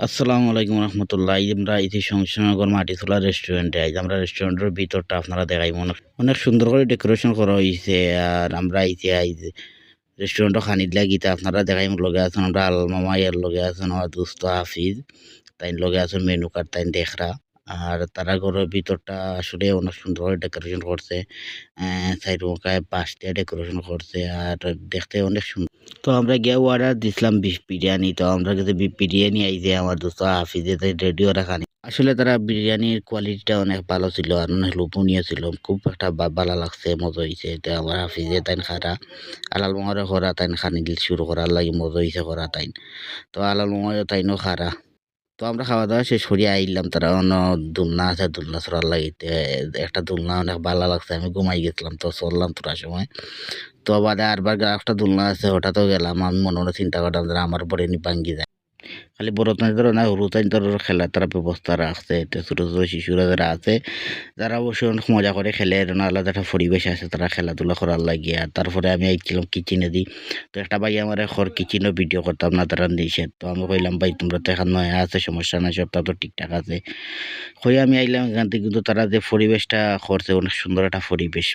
আসসালামু আলাইকুম রহমতুল্লাহ। আমরা ইতি শংসনগর মাটিতলা রেস্টুরেন্টে আইছি। আমরা রেস্টুরেন্টের ভিতরটা আপনারা দেখাইব। অনেক অনেক সুন্দর করে ডেকোরেশন করা হইছে। আর আমরা ইতি আইছি রেস্টুরেন্টও খানিত লাগিতে আপনারা দেখাইম। লগে আছেন আমরা আলাল মামা, এর লগে আছেন আমার দোস্ত হাফিজ, তাই লগে আছেন মেনু কার্ড তাই দেখরা। আর তারা ঘরের ভিতরটা আসলে অনেক সুন্দর করে ডেকোরেশন করছে। সাইড মুখায় বাঁশ দিয়ে ডেকোরেশন করছে আর দেখতে অনেক সুন্দর। তো আমরা গিয়ে অর্ডার দিছিলাম বিফ বিরিয়ানি। তো আমরা কাছে বিফ বিরিয়ানি আইছে আমার দোস্ত হাফিজে তাই রেডিও রাখানি। আসলে তারা বিরিয়ানির কোয়ালিটিটা অনেক ভালো ছিল আর অনেক লোভনীয় ছিল। খুব একটা ভালো লাগছে, মজা হইছে। এটা আমার হাফিজে তাইন খারা আলাল মোহরে করা তাইন খানি দিল শুরু করার লাগি মজা হইছে করা তাইন। তো আলাল মোহরে তাইনও খারা। তো আমরা খাওয়া-দাওয়া শেষ করিয়া আইলাম। তারা দোলনা আছে, দোলনা চড়ার লাগিতে একটা দোলনা অনেক ভালো লাগছে। আমি ঘুমাই গেছিলাম। তো চললাম তোরার সময়। তো বাদে আরবার একটা দোলনা আছে ওটাতেও গেলাম। আমি মনে মনে চিন্তা করলাম যে আমার পরে নি ভাঙ্গি যায়। খালি বড় তাইনদের না সরু তাইনদের খেলার তারা ব্যবস্থা রাখছে। তো ছোট, ছোট শিশুরা যারা আছে যারা অবশ্যই অনেক মজা করে খেলে। এর আলাদা একটা পরিবেশ আছে তারা খেলাধুলা করার লাগিয়া। আর তারপরে আমি আইছিলাম কিচেনে দি। তো একটা ভাই আমারে কিচেনেও ভিডিও করতাম না তারা নিষেধ। তো আমি কইলাম ভাই তোমরা তো এখন নয়া আছে, সমস্যা নাই, সবটা তো ঠিকঠাক আছে। হয়ে আমি আইলাম এখান থেকে। কিন্তু তারা যে পরিবেশটা করছে অনেক সুন্দর একটা পরিবেশ।